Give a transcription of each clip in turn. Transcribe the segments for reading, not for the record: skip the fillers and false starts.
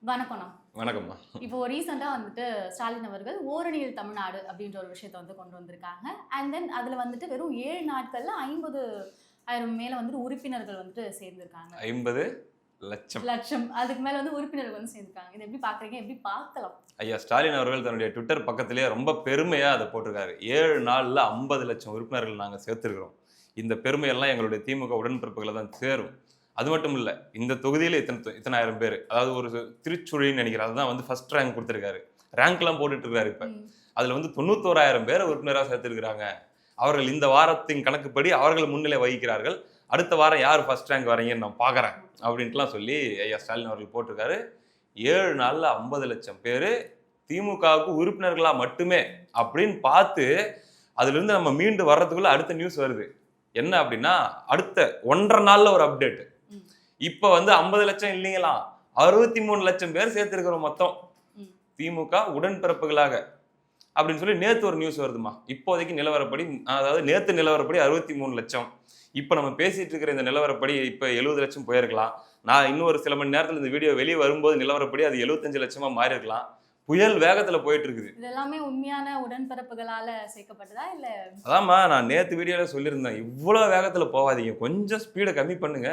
வணக்கம்ண்ணா. வணக்கம்மா. இப்போ ரீசெண்டா வந்துட்டு ஸ்டாலின் அவர்கள் ஓரணியில் தமிழ்நாடு அப்படின்ற ஒரு விஷயத்த வந்து கொண்டு வந்திருக்காங்க. அண்ட் தென் அதுல வந்துட்டு வெறும் 7 நாட்கள்ல 50,000 மேல வந்துட்டு உறுப்பினர்கள் வந்துட்டு சேர்ந்திருக்காங்க. 50,00,000. லட்சம். அதுக்கு மேல வந்து உறுப்பினர்கள் வந்து சேர்ந்திருக்காங்க. இத எப்படி பார்க்குறீங்க? எப்படி பார்க்கலாம்? ஐயா ஸ்டாலின் அவர்கள் தன்னுடைய ட்விட்டர் பக்கத்திலேயே ரொம்ப பெருமையா அத போட்டிருக்காரு. 7 நாள்ல 50,00,000 உறுப்பினர்கள் நாங்க சேர்த்திருக்கிறோம். இந்த பெருமையெல்லாம் எங்களுடைய திமுக உடன்பிறப்புகள தான் சேரும். அது மட்டும் இல்ல. இந்த தொகுதியில இத்தனை ஆயிரம் பேரு. அதாவது ஒரு திருச்சுழின்னு நினைக்கிறேன். அதுதான் வந்து ஃபர்ஸ்ட் ரேங்க் குடுத்திருக்காரு. ரேங்க்லாம் போட்டுட்டு இருக்காரு இப்ப. ம். அதுல வந்து 91,000 பேர உறுப்பினரா சேர்த்திருக்கிறாங்க. அவர்கள் இந்த வாரத்தின் கணக்குப்படி அவர்கள் முன்னிலை வகிக்கிறார்கள். அடுத்த வாரம் யார் ஃபர்ஸ்ட் ரேங்க் வரீங்கன்னு நான் பார்க்குறேன். அப்படின்ட்டுலாம் சொல்லி ஐயா ஸ்டாலின் அவர்கள் போட்டிருக்காரு. 7 நாள்ல 50,00,000 பேரு திமுகவுக்கு உறுப்பினர்களா மட்டுமே அப்படின்னு பார்த்து அதிலிருந்து நம்ம மீண்டு வர்றதுக்குள்ள அடுத்த நியூஸ் வருது. என்ன அப்படின்னா அடுத்த 1.5 நாள்ல ஒரு அப்டேட். ம். இப்ப வந்து 50,00,000 இல்லைங்களாம், 63,00,000 பேர் சேர்த்திருக்கிறோம் மொத்தம் ம். திமுக உடன்பிறப்புகளாக அப்படின்னு சொல்லி நேத்து ஒரு நியூஸ் வருதுமா. இப்போதைக்கு நிலவரப்படி, அதாவது நேத்து நிலவரப்படி 63,00,000. இப்ப நம்ம பேசிட்டு இருக்கிற இந்த நிலவரப்படி இப்ப 70,00,000 போயிருக்கலாம். நான் இன்னும் ஒரு சில மணி நேரத்துல இந்த வீடியோ வெளியே வரும்போது நிலவரப்படி அது 75,00,000 மாறி இருக்கலாம். புயல் வேகத்துல போயிட்டு இருக்குது. இது எல்லாமே உண்மையான உடன்பிறப்புகளால சேர்க்கப்பட்டதா? இல்ல அதாம்மா நான் நேத்து வீடியோல சொல்லியிருந்தேன். இவ்வளோ வேகத்துல போகாதீங்க. கொஞ்சம் ஸ்பீட கம்மி பண்ணுங்க.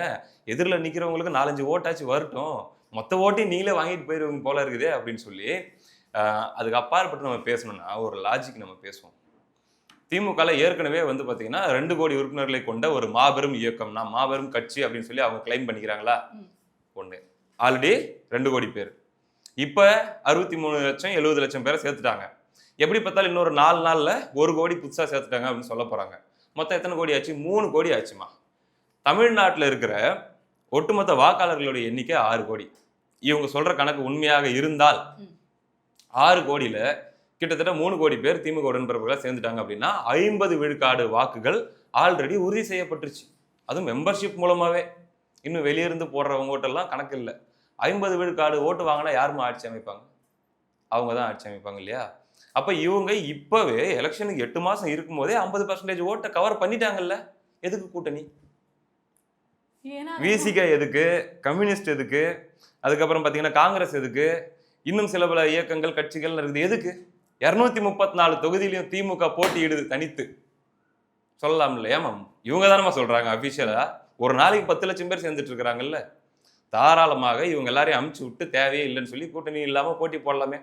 எதிரில நிக்கிறவங்களுக்கு 4, 5 ஓட்டாச்சும் வரட்டும். மொத்த ஓட்டையும் நீங்களே வாங்கிட்டு போயிருவீங்க போல இருக்குதே அப்படின்னு சொல்லி, அதுக்கு அப்பாற்பட்டு நம்ம பேசணும்னா ஒரு லாஜிக் நம்ம பேசுவோம். திமுகல ஏற்கனவே வந்து பாத்தீங்கன்னா 2 கோடி உறுப்பினர்களை கொண்ட ஒரு மாபெரும் இயக்கம், மாபெரும் கட்சி அப்படின்னு சொல்லி அவங்க கிளைம் பண்ணிக்கிறாங்களா? ஒண்ணு. ஆல்ரெடி 2 கோடி பேர். இப்ப 63,00,000 70,00,000 பேரை சேர்த்துட்டாங்க. எப்படி பார்த்தாலும் இன்னொரு 4 நாள்ல 1 கோடி புதுசா சேர்த்துட்டாங்க அப்படின்னு சொல்ல போறாங்க. மொத்தம் எத்தனை கோடி ஆச்சு? 3 கோடி ஆச்சுமா. தமிழ்நாட்டில் இருக்கிற ஒட்டுமொத்த வாக்காளர்களுடைய எண்ணிக்கை 6 கோடி. இவங்க சொல்ற கணக்கு உண்மையாக இருந்தால் 6 கோடியில கிட்டத்தட்ட 3 கோடி பேர் திமுக உடன்பிறப்புகளா சேர்ந்துட்டாங்க அப்படின்னா 50 விழுக்காடு வாக்குகள் ஆல்ரெடி உறுதி செய்யப்பட்டுருச்சு. அதுவும் மெம்பர்ஷிப் மூலமாவே. இன்னும் வெளியிருந்து போடுறவங்க ஓட்டெல்லாம் கணக்கு இல்லை. 50 விழுக்காடு ஓட்டு வாங்கினா யாருமா ஆட்சி அமைப்பாங்க? அவங்க தான் ஆட்சி அமைப்பாங்க இல்லையா? அப்ப இவங்க இப்பவே எலெக்ஷனுக்கு 8 மாசம் இருக்கும்போதே 50% ஓட்டை கவர் பண்ணிட்டாங்கல்ல. எதுக்கு கூட்டணி? ஏன்னா விசிக எதுக்கு? கம்யூனிஸ்ட் எதுக்கு? அதுக்கப்புறம் பாத்தீங்கன்னா காங்கிரஸ் எதுக்கு? இன்னும் சில பல இயக்கங்கள் கட்சிகள் இருக்குது. எதுக்கு? 234 தொகுதியிலையும் திமுக போட்டியிடுது தனித்து. சொல்லலாம் இல்லையா மேம்? இவங்க தானே சொல்றாங்க அபிஷியலா. ஒரு நாளைக்கு 10,00,000 பேர் சேர்ந்துட்டு இருக்கிறாங்கல்ல. தாராளமாக இவங்க எல்லாரையும் அமுச்சு விட்டு தேவையே இல்லைன்னு சொல்லி கூட்டணி இல்லாம போட்டி போடலாமே.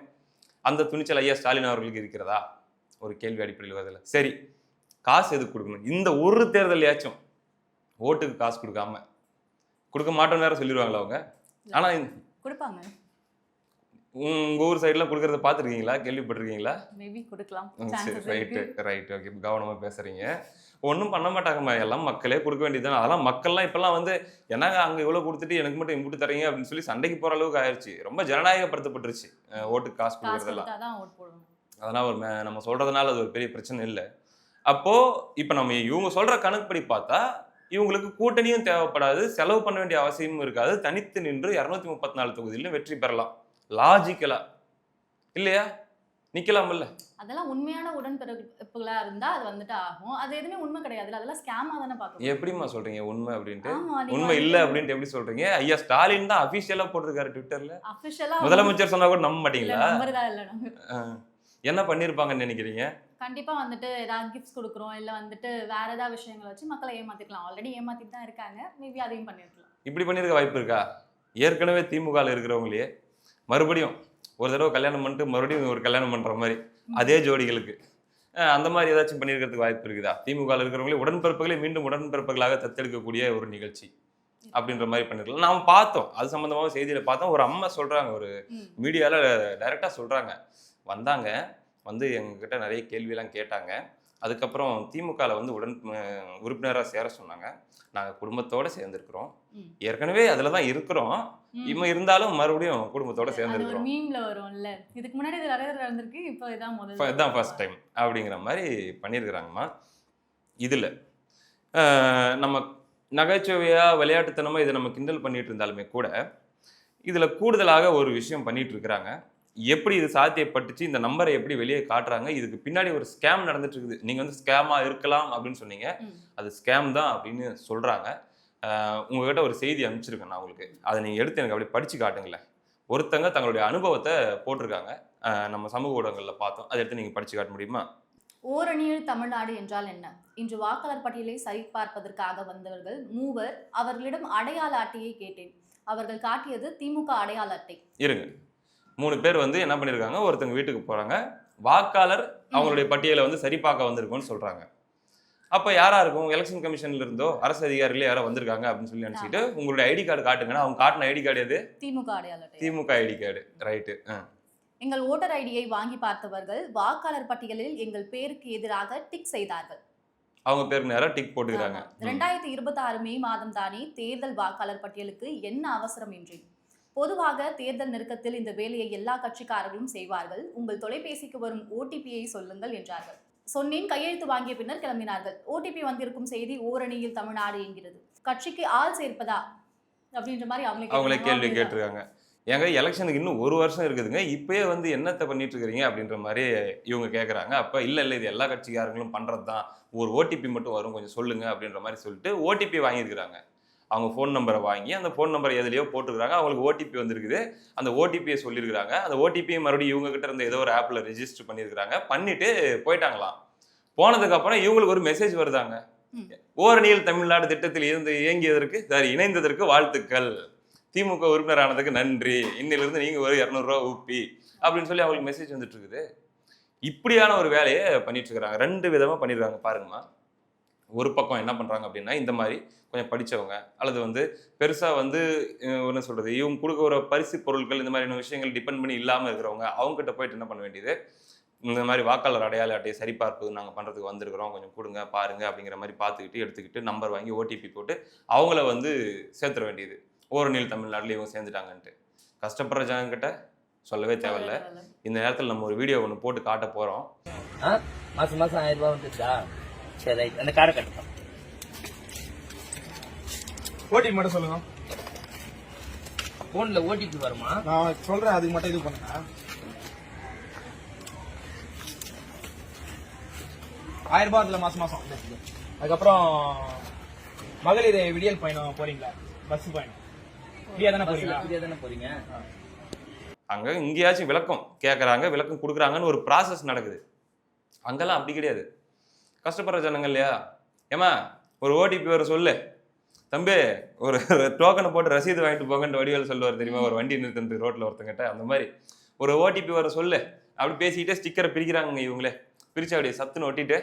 அந்த துணிச்சல் ஐயா ஸ்டாலின் அவர்களுக்கு இருக்கிறதா? ஒரு கேள்வி அடிப்படையில் வருதுல. சரி, காசு எதுக்கு கொடுக்கணும்? இந்த ஒரு தேர்தலையாச்சும் ஓட்டுக்கு காசு கொடுக்க மாட்டோம்னு வேற சொல்லிடுவாங்களா அவங்க? ஆனா கொடுப்பாங்க. உங்க ஊர் சைட்லாம் கொடுக்கறத பார்த்துருக்கீங்களா? கேள்விப்பட்டிருக்கீங்களா? மேபி கொடுக்கலாம். சரி, சான்சஸ் இருக்கு. ரைட். ஓகே, கவனமா பேசுறீங்க. ஒன்றும் பண்ண மாட்டாங்கம்மா. எல்லாம் மக்களே கொடுக்க வேண்டியதுதான். அதெல்லாம் மக்கள்லாம் இப்பெல்லாம் வந்து என்னங்க அங்க இவ்வளவு கொடுத்துட்டு எனக்கு மட்டும் இம்புட்டு தரீங்க அப்படின்னு சொல்லி சண்டைக்கு போற அளவுக்கு ஆயிடுச்சு. ரொம்ப ஜனநாயகப்படுத்தப்பட்டுருச்சு ஓட்டுக்கு காசு காசு கொடுக்கறதெல்லாம். கொடுத்தா தான் ஓட் போடணும். அதெல்லாம் ஒரு நம்ம சொல்றதுனால அது ஒரு பெரிய பிரச்சனை இல்லை. அப்போ இப்ப நம்ம இவங்க சொல்ற கணக்குப்படி பார்த்தா இவங்களுக்கு கூட்டணியும் தேவைப்படாது, செலவு பண்ண வேண்டிய அவசியமும் இருக்காது. தனித்து நின்று 234 தொகுதியிலும் வெற்றி பெறலாம். லாஜிக்கலா இல்லையா? நிக்கலாம்ல. அதெல்லாம் உண்மையான உடன்பிறப்புகளா இருந்தா அது வந்துட்டு ஆகும். அது எதுவுமே உண்மை கிடையாதுல்ல. அதெல்லாம் ஸ்கேமா தானே பார்க்கணும். எப்படிம்மா சொல்றீங்க உண்மை அப்படின்ட்டு? ஆமா. நீங்க உண்மை இல்ல வந்துட்டு அப்படின்ட்டு எப்படி சொல்றீங்க? ஐயா ஸ்டாலின் தான் அபிஷியலா போட்டிருக்காரு ட்விட்டர்ல. அஃபிஷியலா முதலமைச்சர் சொன்னா கூட நம்ப இல்ல மாட்டீங்களா? நம்புறதா இல்ல நாங்க. என்ன பண்ணிருப்பாங்கன்னு நினைக்கிறீங்க? கண்டிப்பா வந்துட்டு ஏதாவது கிஃப்ட்ஸ் குடுக்குறோம். இல்ல வந்துட்டு வேற ஏதாவது விஷயங்கள வச்சு மக்களை ஏமாத்திருக்கலாம். ஆல்ரெடி ஏமாத்திட்டு தான் இருக்காங்க. மேபி அதையும் பண்ணிருக்கலாம். இப்படி பண்ணிருக்க வாய்ப்பு இருக்கா? ஏற்கனவே திமுகல இருக்கிறவங்களே மறுபடியும் ஒரு தடவை கல்யாணம் பண்ணிட்டு மறுபடியும் ஒரு கல்யாணம் பண்ற மாதிரி அதே ஜோடிகளுக்கு அந்த மாதிரி ஏதாச்சும் பண்ணிருக்கிறதுக்கு வாய்ப்பு இருக்குதா? திமுகல இருக்கிறவங்களே உடன்பிறப்புகளை மீண்டும் உடன்பிறப்புகளாக தத்தெடுக்கக்கூடிய ஒரு நிகழ்ச்சி அப்படின்ற மாதிரி பண்ணிருக்கலாம். நாம பார்த்தோம். அது சம்பந்தமாக செய்தியில பார்த்தோம். ஒரு அம்மா சொல்றாங்க, ஒரு ம். மீடியால டைரக்டா சொல்றாங்க. வந்தாங்க, வந்து எங்ககிட்ட நிறைய கேள்வியெல்லாம் கேட்டாங்க. அதுக்கப்புறம் திமுகல வந்து உறுப்பினரா சேர சொன்னாங்க. நாங்க குடும்பத்தோட சேர்ந்திருக்கிறோம். ம். ஏற்கனவே அதுல தான் இருக்கிறோம். ம். இருந்தாலும் மறுபடியும் குடும்பத்தோட அது ஒரு சேர்ந்திருக்கிறோம். மீம்ல வரும்ல. இதுக்கு முன்னாடி இது நிறைய நடந்திருக்கு. இப்போ இதான் முதல் இதான் ஃபர்ஸ்ட் டைம் அப்படிங்கிற மாதிரி பண்ணியிருக்கிறாங்கம்மா. இதுல நம்ம நகைச்சுவையா விளையாட்டுத்தனமா இதை நம்ம கிண்டல் பண்ணிட்டு இருந்தாலுமே கூட இதுல கூடுதலாக ஒரு விஷயம் பண்ணிட்டு இருக்கிறாங்க. எப்படி இது சாத்தியப்பட்டுச்சு? இந்த நம்பரை எப்படி வெளியே காட்டுறாங்க? இதுக்கு பின்னாடி ஒரு ஸ்கேம் நடந்துட்டு இருக்குது. நீங்க வந்து ஸ்கேமா இருக்கலாம் அப்படின்னு சொன்னீங்க. ம். அது ஸ்கேம் தான் அப்படின்னு சொல்றாங்க. உங்ககிட்ட ஒரு செய்தி அனுப்பிச்சிருக்கேன் நான் உங்களுக்கு. அதை நீங்க எடுத்து எனக்கு அப்படியே படிச்சு காட்டுங்களேன். ஒருத்தங்க தங்களுடைய அனுபவத்தை போட்டிருக்காங்க. நம்ம சமூக ஊடகங்களில் பார்த்தோம். அதை எடுத்து நீங்கள் படிச்சு காட்ட முடியுமா? ஓரணியில் தமிழ்நாடு என்றால் என்ன? இன்று வாக்காளர் பட்டியலை சரிபார்ப்பதற்காக வந்தவர்கள் மூவர். அவர்களிடம் அடையாள அட்டையை கேட்டேன். அவர்கள் காட்டியது திமுக அடையாள அட்டை. இருங்க, 3 பேர் வந்து என்ன பண்ணியிருக்காங்க, ஒருத்தங்க வீட்டுக்கு போறாங்க. வாக்காளர் அவங்களுடைய பட்டியலை வந்து சரி பார்க்க வந்திருக்கோம்னு சொல்றாங்க. அப்ப யாரா இருக்கும்? எலெக்ஷன் கமிஷன்ல இருந்தோ அரசு அதிகாரிகளே யாரோ வந்திருக்காங்க அப்படின்னு சொல்லி நினைச்சிட்டு உங்களுடைய ஐடி கார்டு காட்டுங்கன்னா, அவங்க காட்டின ஐடி கார்டு எது? திமுக அடையாள அட்டை. திமுக ஐடி கார்டு. ரைட்டு. எங்கள் ஓட்டர் ஐடியை வாங்கி பார்த்தவர்கள் வாக்காளர் பட்டியலில் எங்கள் பேருக்கு எதிராக டிக் செய்தார்கள். அவங்க பேருக்கு நேரா டிக் போட்டுக்கிறாங்க. 2026 மே மாதம் தானே தேர்தல் வாக்காளர் பட்டியலுக்கு என்ன அவசரம் என்றேன். பொதுவாக தேர்தல் நெருக்கத்தில் இந்த வேலையை எல்லா கட்சிக்காரர்களும் செய்வார்கள். உங்கள் தொலைபேசிக்கு வரும் ஓடிபியை சொல்லுங்கள் என்றார்கள். சொன்னேன். கையெழுத்து வாங்கிய பின்னர் கிளம்பினார்கள். ஓடிபி வந்திருக்கும் செய்தி ஓரணியில் தமிழ்நாடு என்கிறது. கட்சிக்கு ஆள் சேர்ப்பதா அப்படின்ற மாதிரி அவங்களே கேள்வி கேட்டிருக்காங்க. ஏங்க எலெக்ஷனுக்கு இன்னும் 1 வருஷம் இருக்குதுங்க, இப்பயே வந்து என்னத்தை பண்ணிட்டு இருக்கிறீங்க அப்படின்ற மாதிரி இவங்க கேட்குறாங்க. அப்போ இல்லை இது எல்லா கட்சிக்காரங்களும் பண்ணுறது தான், ஒரு ஓடிபி மட்டும் வரும், கொஞ்சம் சொல்லுங்க அப்படின்ற மாதிரி சொல்லிட்டு ஓடிபி வாங்கியிருக்கிறாங்க. அவங்க ஃபோன் நம்பரை வாங்கி அந்த ஃபோன் நம்பர் எதுலையோ போட்டுருக்காங்க. அவங்களுக்கு ஓடிபி வந்திருக்குது. அந்த ஓடிபியை சொல்லியிருக்கிறாங்க. அந்த ஓடிபியை மறுபடியும் இவங்க கிட்ட இருந்த ஏதோ ஒரு ஆப்பில் ரெஜிஸ்டர் பண்ணியிருக்கிறாங்க. பண்ணிட்டு போயிட்டாங்களாம். போனதுக்கப்புறம் இவங்களுக்கு ஒரு மெசேஜ் வருதாங்க. ஓரணியில் தமிழ்நாடு திட்டத்தில் இருந்து இயங்கியதற்கு இணைந்ததற்கு வாழ்த்துக்கள், திமுக உறுப்பினர் ஆனதுக்கு நன்றி, இன்னிலிருந்து நீங்க ஒரு 200 ரூபா ஊப்பி அப்படின்னு சொல்லி அவங்களுக்கு மெசேஜ் வந்துட்டு இருக்குது. இப்படியான ஒரு வேலையை பண்ணிட்டு இருக்காங்க. 2 விதமா பண்ணிருக்காங்க பாருங்கம்மா. ஒரு பக்கம் என்ன பண்றாங்க அப்படின்னா, இந்த மாதிரி கொஞ்சம் படிச்சவங்க அல்லது வந்து பெருசா வந்து என்ன சொல்றது, இவங்க கொடுக்க ஒரு பரிசு பொருட்கள் இந்த மாதிரியான விஷயங்கள் டிபெண்ட் பண்ணி இல்லாம இருக்கிறவங்க, அவங்க கிட்ட போயிட்டு என்ன பண்ண வேண்டியது, இந்த மாதிரி வாக்காளர் அடையாள அட்டையை சரிபார்ப்பு நாங்கள் பண்ணுறதுக்கு வந்திருக்கிறோம், கொஞ்சம் கொடுங்க பாருங்க அப்படிங்கிற மாதிரி பார்த்துக்கிட்டு எடுத்துக்கிட்டு நம்பர் வாங்கி ஓடிபி போட்டு அவங்கள வந்து சேர்த்துட வேண்டியது. ஓரணியில் தமிழ்நாட்டில் இவங்க சேர்ந்துட்டாங்கன்ட்டு. கஷ்டப்படுற ஜனங்கிட்ட சொல்லவே தேவையில்ல. இந்த நேரத்தில் நம்ம ஒரு வீடியோ ஒன்று போட்டு காட்ட போகிறோம். மாசம் மாசம் 1000 ரூபாய் வந்துருச்சா? சரி ரைட், அந்த காரை கட்டலாம். ஓடிபி மட்டும் சொல்லுங்க. போன்ல ஓடிபி வருமா? நான் சொல்றேன், அதுக்கு மட்டும் இது பண்ணுங்க. 1000 ரூபாய் இல்ல மாசம் மாசம். அதுக்கப்புறம் மகளிர் விடியல் பயணம் போறீங்களா? பஸ் பயணம் ஃப்ரீயா தானே போறீங்க? அங்க இங்கேயாச்சும் விளக்கம் கேட்கறாங்க, விளக்கம் கொடுக்குறாங்கன்னு ஒரு ப்ராசஸ் நடக்குது. அங்கெல்லாம் அப்படி கிடையாது. கஷ்டப்படுற ஜனங்கள் இல்லையா? ஏமா ஒரு ஓடிபி வர சொல்லு தம்பி, ஒரு டோக்கனை போட்டு ரசீது வாங்கிட்டு போங்கன்னு வடிவேல் சொல்லுவார் தெரியுமா, ஒரு வண்டி நிறுத்துறது ரோட்ல ஒருத்தங்கிட்ட. அந்த மாதிரி ஒரு ஓடிபி வர சொல்லு அப்படி பேசிக்கிட்டே ஸ்டிக்கரை பிரிக்கிறாங்க. இவங்களே பிரிச்சு அப்படியே சத்துன்னு ஒட்டிட்டு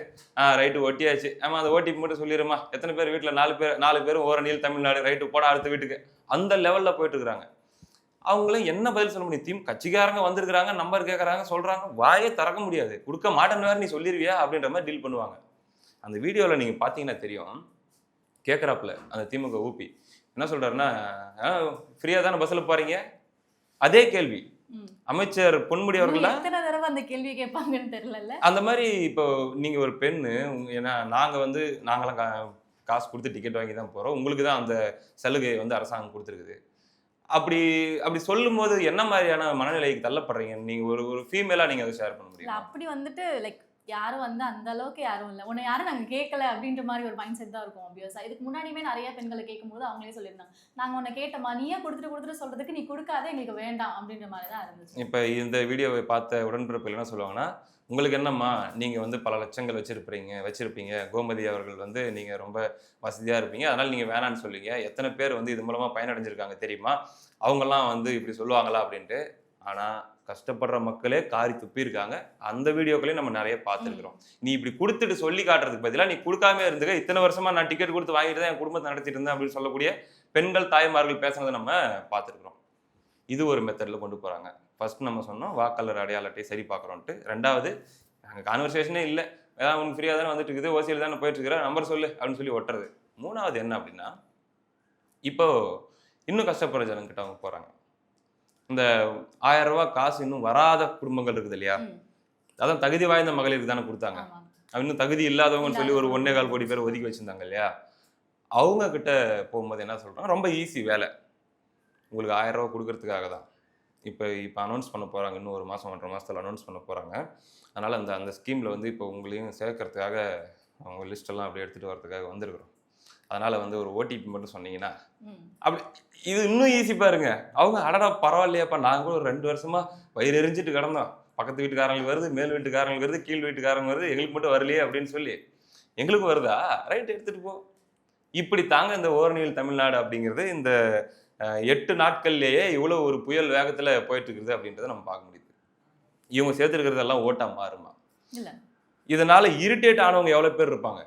ரைட்டு ஒட்டியாச்சு. ஆமா அந்த ஓடிபி மட்டும் சொல்லிடுமா, எத்தனை பேர் வீட்டில் 4 பேரும் ஓரணியில் தமிழ்நாடு, ரைட்டு போட அடுத்த வீட்டுக்கு, அந்த லெவலில் போயிட்டு இருக்கிறாங்க. அவங்களும் என்ன பதில் சொல்ல முடியும்? கட்சிக்காரங்க வந்திருக்கிறாங்க, நம்பர் கேட்கறாங்க, சொல்றாங்க, வாயே திறக்க முடியாது. கொடுக்க மாட்டேன்னு வேற நீ சொல்லிருவியா அப்படின்ற மாதிரி டீல் பண்ணுவாங்க. அந்த வீடியோவில் நீங்க பார்த்தீங்கன்னா தெரியும், கேட்குறாப்புல அந்த திமுக ஊபி என்ன சொல்றாருன்னா, ஃப்ரீயா தானே பஸ்ஸில் போறீங்க? அதே கேள்வி அமைச்சர் பொன்முடி அவர்கள் எத்தனை தடவை அந்த கேள்வி கேட்பாங்கன்னு தெரியல. அந்த மாதிரி இப்போ நீங்க ஒரு பெண்ணு, ஏன்னா நாங்களாம் காசு கொடுத்து டிக்கெட் வாங்கி தான் போறோம், உங்களுக்கு தான் அந்த சலுகையை வந்து அரசாங்கம் கொடுத்துருக்குது. அப்படி அப்படி சொல்லும் போது என்ன மாதிரியான மனநிலைக்கு தள்ளப்படுறீங்க நீங்க? ஒரு ஃபீமேலா நீங்க அதை ஷேர் பண்ண முடியும்? அப்படி வந்துட்டு லைக் யாரும் வந்து அந்த அளவுக்கு யாரும் இல்லை, உன்னை யாரும் நாங்கள் கேட்கல அப்படின்ற மாதிரி ஒரு மைண்ட் செட் தான் இருக்கும். ஆப்வியஸா இதுக்கு முன்னாடியுமே நிறைய பெண்களை கேட்கும்போது அவங்களே சொல்லியிருந்தாங்க, நாங்கள் உன்னை கேட்டோமா, நீயே கொடுத்துட்டு சொல்றதுக்கு நீ கொடுக்காத, எங்களுக்கு வேண்டாம் அப்படின்ற மாதிரி தான் இருந்துச்சு. இப்போ இந்த வீடியோவை பார்த்த உடன்பிறப்புகள் என்ன சொல்லுவாங்கன்னா, உங்களுக்கு என்னம்மா, நீங்க வந்து பல லட்சங்கள் வச்சிருப்பீங்க, கோமதி அவர்கள் வந்து நீங்க ரொம்ப வசதியா இருப்பீங்க, அதனால நீங்க வேணான்னு சொல்லுங்க, எத்தனை பேர் வந்து இது மூலமா பயனடைஞ்சிருக்காங்க தெரியுமா, அவங்கெல்லாம் வந்து இப்படி சொல்லுவாங்களா அப்படின்ட்டு. ஆனா கஷ்டப்படுற மக்களே காரி துப்பி இருக்காங்க. அந்த வீடியோக்களையும் நம்ம நிறைய பார்த்துருக்கிறோம். நீ இப்படி கொடுத்துட்டு சொல்லி காட்டுறதுக்கு பதிலாக நீ கொடுக்காம இருந்துக்க, இத்தனை வருஷமா நான் டிக்கெட் கொடுத்து வாங்கிட்டு தான் என் குடும்பத்தை நடத்திட்டு இருந்தேன் அப்படின்னு சொல்லக்கூடிய பெண்கள் தாய்மார்கள் பேசுனதை நம்ம பார்த்துருக்குறோம். இது ஒரு மெத்தடில் கொண்டு போறாங்க. ஃபர்ஸ்ட் நம்ம சொன்னோம் வாக்காளர் அடையாள அட்டை சரி பார்க்குறோன்ட்டு. 2வது அங்கே கான்வர்சேஷனே இல்லை, ஏதாவது உனக்கு ஃப்ரீயாக தானே வந்துட்டு இருக்குது, ஓசியில் தானே போயிட்டு இருக்கிற, நம்பர் சொல்லு அப்படின்னு சொல்லி ஒட்டுறது. 3வது என்ன அப்படின்னா, இப்போ இன்னும் கஷ்டப்படுற ஜனங்கிட்ட அவங்க போறாங்க. இந்த 1000 ரூபாய் காசு இன்னும் வராத குடும்பங்கள் இருக்குது இல்லையா, அதான் தகுதி வாய்ந்த மகளிருக்கு தானே கொடுத்தாங்க. இன்னும் தகுதி இல்லாதவங்கன்னு சொல்லி ஒரு 1.25 கோடி பேர் ஒதுக்கி வச்சிருந்தாங்க இல்லையா, அவங்க கிட்ட போகும்போது என்ன சொல்றாங்க, ரொம்ப ஈஸி வேலை, உங்களுக்கு 1000 ரூபாய் கொடுக்கறதுக்காக தான் இப்போ அனௌன்ஸ் பண்ண போறாங்க. இன்னும் 1 மாதம் 1.5 மாதத்தில் அனௌன்ஸ் பண்ண போறாங்க. அதனால அந்த ஸ்கீம்ல வந்து இப்போ உங்களையும் சேர்க்கறதுக்காக அவங்க லிஸ்டெல்லாம் அப்படியே எடுத்துட்டு வரதுக்காக வந்திருக்கிறோம். அதனால வந்து ஒரு ஓடிபி மட்டும் சொன்னீங்கன்னா ம். அப்படி இது இன்னும் ஈஸி பாருங்க. அவங்க அடடா பரவாயில்லையாப்பா, நாங்க கூட ஒரு 2 வருஷமா வயிறு எரிஞ்சிட்டு கிடந்தோம். பக்கத்து வீட்டுக்காரங்களுக்கு வருது, மேல் வீட்டுக்காரங்களுக்கு வருது, கீழ் வீட்டுக்காரங்க வருது, எங்களுக்கு மட்டும் வரலையே அப்படின்னு சொல்லி. எங்களுக்கு வருதா? ரைட், எடுத்துட்டு போ. இப்படி தாங்க இந்த ஓரணியில் தமிழ்நாடு அப்படிங்கிறது இந்த 8 நாட்கள்லேயே இவ்வளவு ஒரு புயல் வேகத்துல போயிட்டு இருக்குது அப்படின்றத நம்ம பார்க்க முடியுது. இவங்க சேர்த்துருக்கிறதெல்லாம் ஓட்டா மாறுமா? இல்ல. இதனால இரிட்டேட் ஆனவங்க எவ்வளவு பேர் இருப்பாங்க?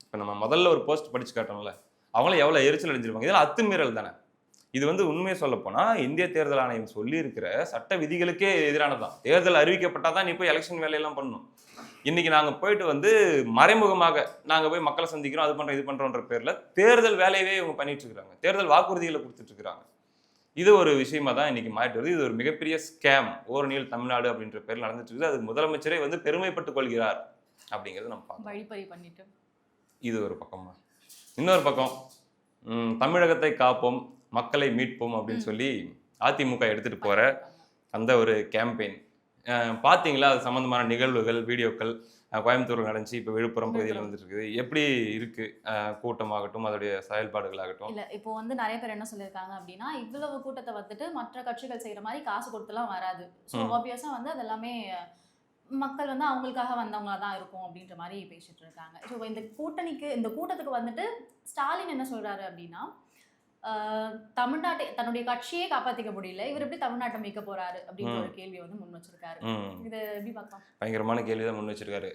இப்ப நம்ம முதல்ல ஒரு போஸ்ட் படிச்சு காட்டோம்ல, அவங்களும் எவ்வளவு எரிச்சல் அடைஞ்சிருப்பாங்க. இதெல்லாம் அத்துமீறல் தானே. இது வந்து உண்மையை சொல்ல போனா இந்திய தேர்தல் ஆணையம் சொல்லி இருக்கிற சட்ட விதிகளுக்கே எதிரானதான். தேர்தல் அறிவிக்கப்பட்டாதான் நீ போய் எலெக்ஷன் வேலையெல்லாம் பண்ணணும். இன்னைக்கு நாங்க போயிட்டு வந்து மறைமுகமாக நாங்க போய் மக்களை சந்திக்கிறோம், அது பண்றோம் இது பண்றோன்ற பேர்ல தேர்தல் வேலையவே இவங்க பண்ணிட்டு இருக்காங்க. தேர்தல் வாக்குறுதிகளை கொடுத்துட்டு இருக்காங்க. இது ஒரு விஷயமா தான் இன்னைக்கு மாறிட்டு வருது. இது ஒரு மிகப்பெரிய ஸ்கேம். ஓரணியில் தமிழ்நாடு அப்படின்ற பேர்ல நடந்துட்டு இருக்குது. அது முதலமைச்சரே வந்து பெருமைப்பட்டுக் கொள்கிறார் அப்படிங்கிறது நம்ம பார்க்கணும். வழிப்பறி பண்ணிட்டு. இது ஒரு பக்கமா. இன்னொரு பக்கம் தமிழகத்தை காப்போம், மக்களை மீட்போம் அப்படின்னு சொல்லி அதிமுக எடுத்துட்டு போற அந்த ஒரு கேம்பெயின் பார்த்தீங்களா? அது சம்பந்தமான நிகழ்வுகள், வீடியோக்கள் கோயம்புத்தூர்ல நடந்துச்சு, இப்போ விழுப்புரம் பகுதியில் வந்துட்டு இருக்குது. எப்படி இருக்கு கூட்டமாகட்டும், அதோடைய செயல்பாடுகளாகட்டும்? இல்ல, இப்போ வந்து நிறைய பேர் என்ன சொல்லியிருக்காங்க அப்படின்னா, இவ்வளவு கூட்டத்தை வந்துட்டு மற்ற கட்சிகள் செய்யற மாதிரி காசு கொடுத்துலாம் வராது. ஸோ ஆப்வியஸா வந்து அது எல்லாமே மக்கள் வந்து அவங்களுக்காக வந்தவங்களா தான் இருக்கும் அப்படின்ற மாதிரி பேசிட்டு இருக்காங்க. ஸோ இந்த கூட்டத்துக்கு வந்துட்டு ஸ்டாலின் என்ன சொல்றாரு அப்படின்னா, தமிழ்நாட்டை தன்னுடைய கட்சியே காப்பாத்திக்க முடியல, இவர் எப்படி தமிழ்நாட்டை மீட்க போறாரு அப்படின்ற ஒரு கேள்வியை வந்து முன் வச்சிருக்காரு. இதை எப்படி பார்க்கலாம்? பயங்கரமான கேள்வி தான் முன் வச்சிருக்காரு.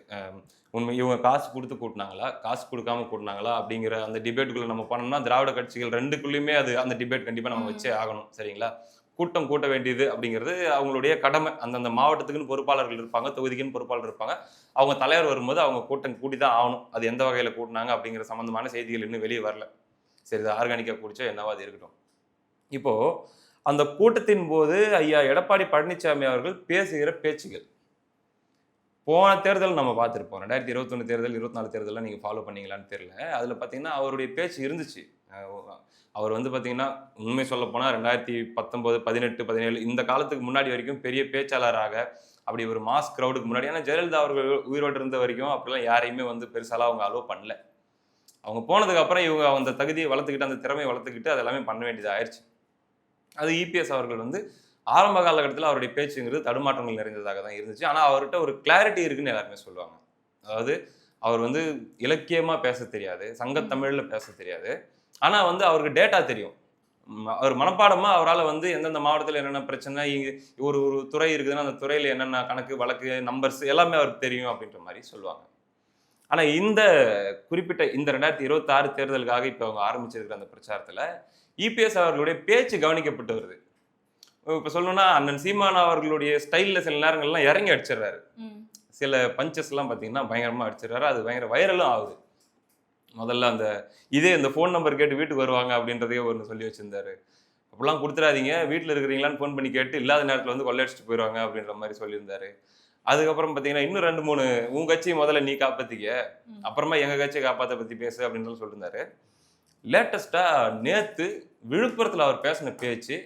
உண்மை இவங்க காசு கொடுத்து கூட்டினாங்களா, காசு கொடுக்காம கூட்டினாங்களா அப்படிங்கிற அந்த டிபேட்டுக்குள்ள நம்ம பண்ணோம்னா திராவிட கட்சிகள் ரெண்டுக்குள்ளயுமே அது அந்த டிபேட் கண்டிப்பா நம்ம வச்சே ஆகணும். சரிங்களா? கூட்டம் கூட்ட வேண்டியது அப்படிங்கிறது அவங்களுடைய கடமை. அந்தந்த மாவட்டத்துக்குன்னு பொறுப்பாளர்கள் இருப்பாங்க, தொகுதிக்குன்னு பொறுப்பாளர் இருப்பாங்க. அவங்க தலைவர் வரும்போது அவங்க கூட்டம் கூட்டி தான் ஆகணும். அது எந்த வகையில கூட்டினாங்க அப்படிங்கிற சம்பந்தமான செய்திகள் இன்னும் வெளியே வரல. சரி, இது ஆர்கானிக்கா குடிச்சா என்னவா அது இருக்கட்டும். இப்போ அந்த கூட்டத்தின் போது ஐயா எடப்பாடி பழனிசாமி அவர்கள் பேசுகிற பேச்சுகள் போன தேர்தல் நம்ம பார்த்துருப்போம். 2021 தேர்தல், 24 தேர்தலில் நீங்கள் ஃபாலோ பண்ணீங்களான்னு தெரியல. அதில் பார்த்தீங்கன்னா அவருடைய பேச்சு இருந்துச்சு. அவர் வந்து பார்த்தீங்கன்னா உண்மை சொல்ல போனால் 2019, 18, 17 இந்த காலத்துக்கு முன்னாடி வரைக்கும் பெரிய பேச்சாளராக அப்படி ஒரு மாஸ் க்ரௌடுக்கு முன்னாடி, ஏன்னா ஜெயலலிதா அவர்கள் உயிரோடு இருந்த வரைக்கும் அப்படிலாம் யாரையுமே வந்து பெருசாலாம் அவங்க அலோவ் பண்ணல. அவங்க போனதுக்கு அப்புறம் இவங்க அந்த தகுதியை வளர்த்துக்கிட்டு, அந்த திறமையை வளர்த்துக்கிட்டு அதெல்லாமே பண்ண வேண்டியது ஆயிடுச்சு. அது இபிஎஸ் அவர்கள் வந்து ஆரம்ப காலகட்டத்தில் அவருடைய பேச்சுங்கிறது தடுமாற்றங்கள் நிறைந்ததாக தான் இருந்துச்சு. ஆனால் அவர்கிட்ட ஒரு கிளாரிட்டி இருக்குன்னு எல்லாருமே சொல்லுவாங்க. அதாவது அவர் வந்து இலக்கியமா பேச தெரியாது, சங்கத்தமிழில் பேச தெரியாது, ஆனால் வந்து அவருக்கு டேட்டா தெரியும். அவர் மனப்பாடமா அவரால் வந்து எந்தெந்த மாவட்டத்தில் என்னென்ன பிரச்சனை, இங்கே ஒரு துறை இருக்குதுன்னா அந்த துறையில் என்னென்ன கணக்கு வழக்கு நம்பர்ஸ் எல்லாமே அவருக்கு தெரியும் அப்படின்ற மாதிரி சொல்லுவாங்க. ஆனால் இந்த குறிப்பிட்ட இந்த 2026 தேர்தலுக்காக இப்போ அவங்க ஆரம்பிச்சிருக்கிற அந்த பிரச்சாரத்தில் இபிஎஸ் அவர்களுடைய பேச்சு கவனிக்கப்பட்டு வருது. இப்போ சொல்லணும்னா அண்ணன் சீமான் அவர்களுடைய ஸ்டைலில் சில நேரங்கள்லாம் இறங்கி அடிச்சிடுறாரு. சில பஞ்சஸ்லாம் பார்த்தீங்கன்னா பயங்கரமாக அடிச்சிடுறாரு. அது பயங்கர வைரலும் ஆகுது. முதல்ல இந்த ஃபோன் நம்பர் கேட்டு வீட்டுக்கு வருவாங்க அப்படின்றதையே ஒன்று சொல்லி வச்சிருந்தாரு. அப்படிலாம் கொடுத்துடாதீங்க, வீட்டில் இருக்கிறீங்களான்னு ஃபோன் பண்ணி கேட்டு இல்லாத நேரத்தில் வந்து கொள்ளையடிச்சிட்டு போயிடுவாங்க அப்படின்ற மாதிரி சொல்லியிருந்தாரு. அதுக்கப்புறம் பார்த்தீங்கன்னா இன்னும் 2-3 உன் கட்சியை முதல்ல நீ காப்பாற்றிக்க, அப்புறமா எங்கள் கட்சியை காப்பாற்ற பற்றி பேசு அப்படின்னு சொல்லியிருந்தாரு. லேட்டஸ்ட்டாக நேற்று விழுப்புரத்தில் அவர் பேசின பேச்சு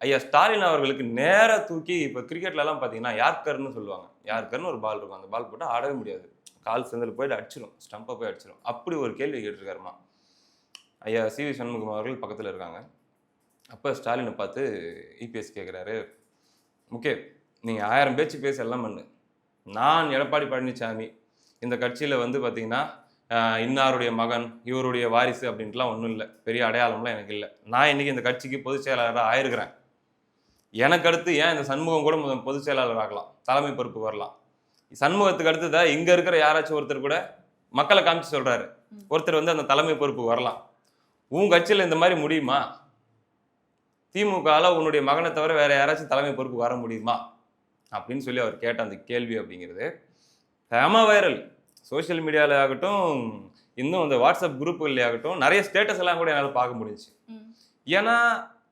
ஐயா ஸ்டாலின் அவர்களுக்கு நேராக தூக்கி, இப்போ கிரிக்கெட்லலாம் பார்த்தீங்கன்னா யார்கர்னு சொல்லுவாங்க, யார்கர்னு ஒரு பால் இருக்கும், அந்த பால் போட்டால் ஆடவே முடியாது, கால் செந்தில் போயிட்டு அடிச்சிடும், ஸ்டம்பை போய் அடிச்சிடும். அப்படி ஒரு கேள்வி கேட்டிருக்காருமா. ஐயா சிவி சண்முகம் அவர்கள் பக்கத்தில் இருக்காங்க. அப்போ ஸ்டாலினை பார்த்து இபிஎஸ் கேட்குறாரு, ஓகே நீங்கள் 1000 பேச்சு பேச எல்லாம் பண்ணு, நான் எடப்பாடி பழனிசாமி இந்த கட்சியில் வந்து பார்த்தீங்கன்னா இன்னாருடைய மகன், இவருடைய வாரிசு அப்படின்ட்டுலாம் ஒன்றும் இல்லை, பெரிய அடையாளம்லாம் எனக்கு இல்லை. நான் இன்னைக்கு இந்த கட்சிக்கு பொதுச் செயலாளராக ஆயிருக்கிறேன். எனக்கு அடுத்து ஏன் இந்த சண்முகம் கூட பொதுச் செயலாளர் ஆகலாம், தலைமை பொறுப்பு வரலாம். சண்முகத்துக்கு அடுத்ததான் இங்க இருக்கிற யாராச்சும் ஒருத்தர் கூட மக்களை காமிச்சு சொல்றாரு, ஒருத்தர் வந்து அந்த தலைமை பொறுப்பு வரலாம். உன் கட்சியில் இந்த மாதிரி முடியுமா? திமுகவில் உன்னுடைய மகனை தவிர வேற யாராச்சும் தலைமை பொறுப்பு வர முடியுமா அப்படின்னு சொல்லி அவர் கேட்ட அந்த கேள்வி அப்படிங்கிறது செம வைரல். சோசியல் மீடியாவில் ஆகட்டும், இன்னும் அந்த வாட்ஸ்அப் குரூப்புகள்ல ஆகட்டும், நிறைய ஸ்டேட்டஸ் எல்லாம் கூட என்னால் பார்க்க முடிஞ்சுச்சு. ஏன்னா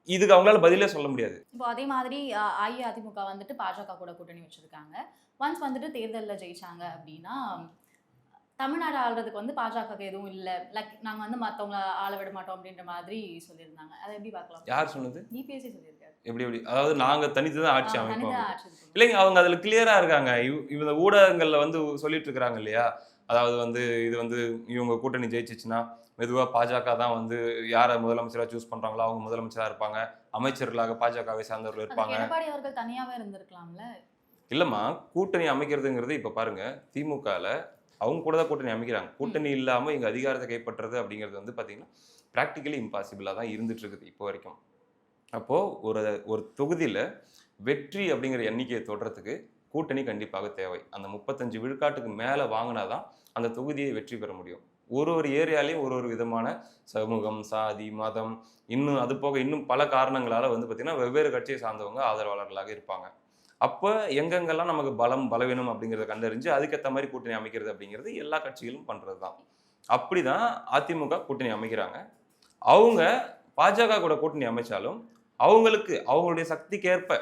இதுக்கு அவங்களால பதிலே சொல்ல முடியாது. இப்போ அதே மாதிரி அஇஅதிமுக வந்துட்டு பாஜக கூட கூட்டணி வச்சிருக்காங்க. ஒன்ஸ் வந்துட்டு தேர்தலில் ஜெயிச்சாங்க அப்படின்னா தமிழ்நாடு ஆள்றதுக்கு வந்து பாஜக எதுவும் இல்லை, லைக் நாங்கள் வந்து மற்றவங்கள ஆள விட மாட்டோம் அப்படின்ற மாதிரி சொல்லியிருந்தாங்க. அதை எப்படி பார்க்கலாம்? யார் சொன்னது? இபிஎஸ்சி சொல்லியிருக்காரு. எப்படி அதாவது நாங்கள் தனித்து தான் ஆட்சி அமைப்போம் இல்லைங்க, அவங்க அதில் கிளியரா இருக்காங்க. இந்த ஊடகங்கள்ல வந்து சொல்லிட்டு இருக்கிறாங்க இல்லையா, அதாவது வந்து இது வந்து இவங்க கூட்டணி ஜெயிச்சிச்சுன்னா மெதுவாக பாஜக தான் வந்து யாரை முதலமைச்சராக சூஸ் பண்ணுறாங்களோ அவங்க முதலமைச்சராக இருப்பாங்க, அமைச்சர்களாக பாஜகவை சார்ந்தவர்கள் இருப்பாங்க. எடப்பாடி அவர்கள் தனியாவே இருந்திருக்கலாம்ல. இல்லைம்மா, கூட்டணி அமைக்கிறதுங்கிறது இப்போ பாருங்க, திமுகவில் அவங்க கூட தான் கூட்டணி அமைக்கிறாங்க. கூட்டணி இல்லாமல் இங்கே அதிகாரத்தை கைப்பற்றுறது அப்படிங்கிறது வந்து பார்த்தீங்கன்னா ப்ராக்டிக்கலி இம்பாசிபிளாக தான் இருந்துட்டு இருக்குது இப்போ வரைக்கும். அப்போது ஒரு தொகுதியில் வெற்றி அப்படிங்கிற எண்ணிக்கையை தொடுறதுக்கு கூட்டணி கண்டிப்பாக தேவை. அந்த 35 விழுக்காட்டுக்கு மேலே வாங்கினா தான் அந்த தொகுதியை வெற்றி பெற முடியும். ஒரு ஏரியாலையும் ஒரு விதமான சமூகம், சாதி, மதம், இன்னும் அது போக இன்னும் பல காரணங்களால் வந்து பார்த்திங்கன்னா வெவ்வேறு கட்சியை சார்ந்தவங்க ஆதரவாளர்களாக இருப்பாங்க. அப்போ எங்கெங்கெல்லாம் நமக்கு பலம் பலவீனம் அப்படிங்கிறத கண்டறிஞ்சு அதுக்கேற்ற மாதிரி கூட்டணி அமைக்கிறது அப்படிங்கிறது எல்லா கட்சிகளும் பண்ணுறது தான். அப்படி தான் அதிமுக கூட்டணி அமைக்கிறாங்க. அவங்க பாஜக கூட கூட்டணி அமைச்சாலும் அவங்களுக்கு அவங்களுடைய சக்திக்கேற்ப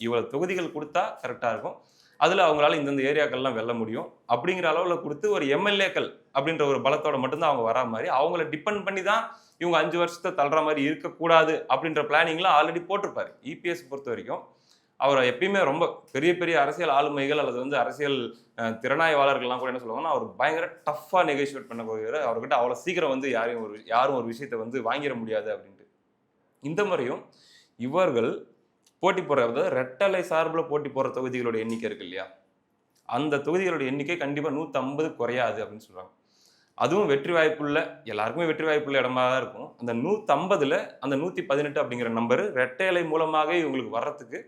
இவ்வளோ தொகுதிகள் கொடுத்தா கரெக்டாக இருக்கும், அதில் அவங்களால இந்தந்த ஏரியாக்கள்லாம் வெல்ல முடியும் அப்படிங்கிற அளவில் கொடுத்து ஒரு எம்எல்ஏக்கள் அப்படின்ற ஒரு பலத்தோட மட்டும்தான் அவங்க வரா மாதிரி அவங்கள டிபெண்ட் பண்ணி தான் இவங்க 5 வருஷத்தை தள்ளுற மாதிரி இருக்கக்கூடாது அப்படின்ற பிளானிங்லாம் ஆல்ரெடி போட்டிருப்பாரு. இபிஎஸ் பொறுத்த வரைக்கும் அவரை எப்பயுமே ரொம்ப பெரிய பெரிய அரசியல் ஆளுமைகள் அல்லது வந்து அரசியல் திறனாய்வாளர்கள்லாம் கூட என்ன சொல்லுவாங்கன்னா, அவர் பயங்கர டஃப்பாக நெகோஷியேட் பண்ணக்கூடியவர், அவர்கிட்ட அவ்வளோ சீக்கிரம் வந்து யாரும் ஒரு விஷயத்தை வந்து வாங்கிட முடியாது அப்படின்ட்டு. இந்த முறையும் இவர்கள் போட்டி போடுற, அதாவது ரெட்டலை சார்பில் போட்டி போடுற தொகுதிகளோட எண்ணிக்கை இருக்கு இல்லையா, அந்த தொகுதிகளோட எண்ணிக்கை கண்டிப்பாக 150 குறையாது அப்படின்னு சொல்கிறாங்க. அதுவும் வெற்றி வாய்ப்புள்ள, எல்லாருக்குமே வெற்றி வாய்ப்புள்ள இடமா தான் இருக்கும். அந்த 150ல் அந்த 118 அப்படிங்கிற நம்பரு ரெட்டைலை மூலமாக இவங்களுக்கு வர்றதுக்கு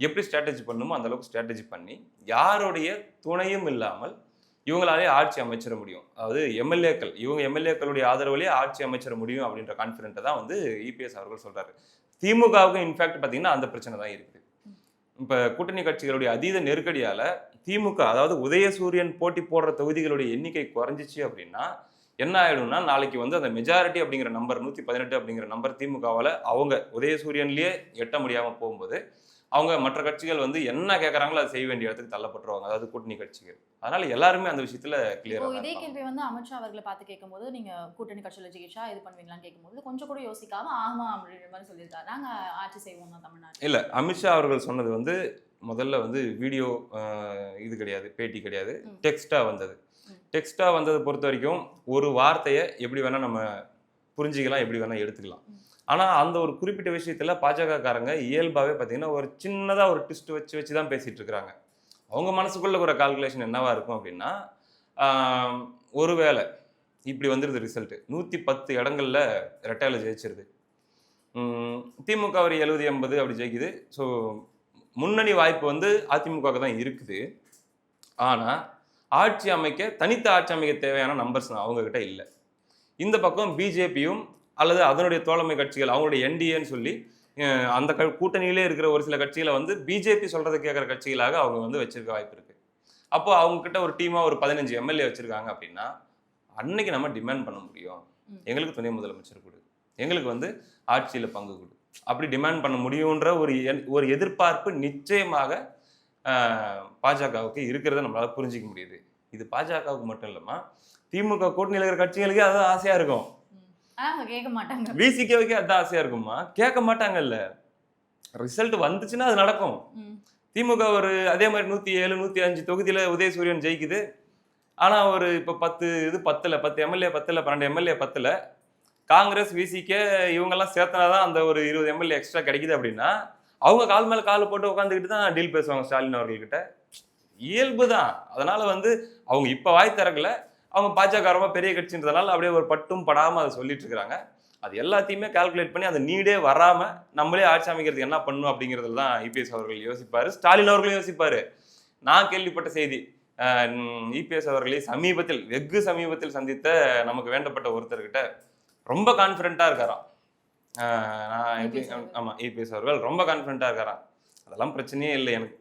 எப்படி ஸ்ட்ராட்டஜி பண்ணுமோ அந்த அளவுக்கு ஸ்ட்ராட்டஜி பண்ணி யாருடைய துணையும் இல்லாமல் இவங்களாலே ஆட்சி அமைச்சிட முடியும். அதாவது இவங்க எம்எல்ஏக்களுடைய ஆதரவுலேயே ஆட்சி அமைச்சிட முடியும் அப்படின்ற கான்ஃபிடென்ட்டை தான் வந்து இபிஎஸ் அவர்கள் சொல்கிறாரு. திமுகவுக்கு இன்ஃபேக்ட் பார்த்தீங்கன்னா அந்த பிரச்சனை தான் இருக்குது. இப்போ கூட்டணி கட்சிகளுடைய அதீத நெருக்கடியால் திமுக, அதாவது உதயசூரியன் போட்டி போடுற தொகுதிகளுடைய எண்ணிக்கை குறைஞ்சிச்சு அப்படின்னா என்ன ஆயிடும்னா, நாளைக்கு வந்து அந்த மெஜாரிட்டி அப்படிங்கிற நம்பர் 118 அப்படிங்கிற நம்பர் திமுகவால் அவங்க உதயசூரியன்லேயே எட்ட முடியாமல் போகும்போது அவங்க மற்ற கட்சிகள் வந்து என்ன கேட்கறாங்களோ அதை செய்ய வேண்டிய இடத்துக்கு தள்ளப்பட்டுருவாங்க, அதாவது கூட்டணி கட்சிகள். அதனால எல்லாருமே அந்த விஷயத்துல கிளியரா. இதே கேள்வி வந்து அமித்ஷா அவர்களை பார்த்து கேட்கும்போது, நீங்க கூட்டணி கட்சியில ஜெயிச்சா இது பண்ணுவீங்களான்னு கேட்கும்போது கொஞ்சம் கூட யோசிக்காம ஆமா அப்படின்ற மாதிரி சொல்லியிருக்காரு. நாங்க ஆட்சி செய்வோம் தான் தமிழ்நாடு. இல்ல, அமித்ஷா அவர்கள் சொன்னது வந்து முதல்ல வந்து வீடியோ இது கிடையாது, பேட்டி கிடையாது, டெக்ஸ்டா வந்தது. டெக்ஸ்டா வந்ததை பொறுத்த வரைக்கும் ஒரு வார்த்தையை எப்படி வேணா நம்ம புரிஞ்சிக்கலாம், எப்படி வேணா எடுத்துக்கலாம். ஆனால் அந்த ஒரு குறிப்பிட்ட விஷயத்தில் பாஜகக்காரங்க இயல்பாகவே பார்த்தீங்கன்னா ஒரு சின்னதாக ஒரு ட்விஸ்ட் வச்சு தான் பேசிகிட்டு இருக்கிறாங்க. அவங்க மனசுக்குள்ள ஒரு கால்குலேஷன் என்னவா இருக்கும் அப்படின்னா, ஒருவேளை இப்படி வந்துடுது ரிசல்ட்டு, 110 இடங்களில் ரெட்டையில ஜெயிச்சிருது, திமுக ஒரு 70-80 அப்படி ஜெயிக்குது. ஸோ முன்னணி வாய்ப்பு வந்து அதிமுக தான் இருக்குது. ஆனால் ஆட்சி அமைக்க, தனித்த ஆட்சி அமைக்க தேவையான நம்பர்ஸ் அவங்கக்கிட்ட இல்லை. இந்த பக்கம் பிஜேபியும் அல்லது அதனுடைய தோழமை கட்சிகள், அவங்களுடைய என்டிஏன்னு சொல்லி அந்த கூட்டணியிலே இருக்கிற ஒரு சில கட்சிகளை வந்து பிஜேபி சொல்றதை கேட்குற கட்சிகளாக அவங்க வந்து வச்சிருக்க வாய்ப்பு இருக்கு. அப்போ அவங்க கிட்ட ஒரு டீமா ஒரு 15 எம்எல்ஏ வச்சிருக்காங்க அப்படின்னா அன்னைக்கு நம்ம டிமாண்ட் பண்ண முடியும், எங்களுக்கு துணை முதலமைச்சர் கொடு, எங்களுக்கு வந்து ஆட்சியில் பங்கு கொடு, அப்படி டிமாண்ட் பண்ண முடியுன்ற ஒரு எதிர்பார்ப்பு நிச்சயமாக பாஜகவுக்கு இருக்கிறத நம்மளால புரிஞ்சிக்க முடியுது. இது பாஜகவுக்கு மட்டும் இல்லைம்மா, திமுக கூட்டணியில் இருக்கிற கட்சிகளுக்கே அதான் ஆசையா இருக்கும். கேட்க மாட்டாங்க. விசிகேவுக்கு அதான் ஆசையா இருக்குமா, கேட்க மாட்டாங்கல்ல. ரிசல்ட் வந்துச்சுன்னா அது நடக்கும். திமுக ஒரு அதே மாதிரி 107 105 தொகுதியில உதயசூரியன் ஜெயிக்குது. ஆனா ஒரு இப்ப 10 எம்எல்ஏ 10 12 எம்எல்ஏ 10 காங்கிரஸ் விசிகே இவங்கெல்லாம் சேர்த்தனாதான் அந்த ஒரு 20 எம்எல்ஏ எக்ஸ்ட்ரா கிடைக்குது அப்படின்னா அவங்க கால் மேல கால் போட்டு உட்காந்துக்கிட்டு தான் டீல் பேசுவாங்க ஸ்டாலின் அவர்கள்கிட்ட. இயல்பு தான். அதனால வந்து அவங்க இப்ப வாய் திறக்கல, அவங்க பாஜக ரொம்ப பெரிய கட்சின்றதுனால அப்படியே ஒரு பட்டும் படாமல் அதை சொல்லிட்டு இருக்கிறாங்க. அது எல்லாத்தையுமே கால்குலேட் பண்ணி அந்த நீடே வராமல் நம்மளே ஆட்சி அமைக்கிறதுக்கு என்ன பண்ணணும் அப்படிங்கிறதுல தான் இபிஎஸ் அவர்கள் யோசிப்பார், ஸ்டாலின் அவர்களும் யோசிப்பார். நான் கேள்விப்பட்ட செய்தி, இபிஎஸ் அவர்களை வெகு சமீபத்தில் சந்தித்த நமக்கு வேண்டப்பட்ட ஒருத்தர்கிட்ட ரொம்ப கான்ஃபிடென்ட்டாக இருக்காராம். நான் எப்படி, ஆமாம், இபிஎஸ் அவர்கள் ரொம்ப கான்ஃபிடென்ட்டாக இருக்காராம். அதெல்லாம் பிரச்சனையே இல்லை, எனக்கு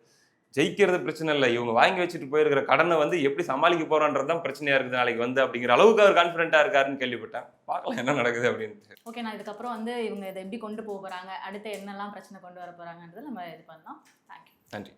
ஜெயிக்கிறது பிரச்சனை இல்லை, இவங்க வாங்கி வச்சுட்டு போயிருக்கிற கடனை வந்து எப்படி சமாளிக்க போறோன்றது தான் பிரச்சனையா இருக்குது நாளைக்கு வந்து அப்படிங்கிற அளவுக்கு அவர் கான்ஃபிடென்ட்டா இருக்காருன்னு கேள்விப்பட்டேன். பார்க்கலாம் என்ன நடக்குது அப்படின்னு. ஓகே, நான் இதுக்கப்புறம் வந்து இவங்க இதை எப்படி கொண்டு போக போறாங்க, அடுத்து என்னெல்லாம் பிரச்சனை கொண்டு வர போறாங்கன்றது நம்ம இது பண்ணலாம். தேங்க்யூ. நன்றி.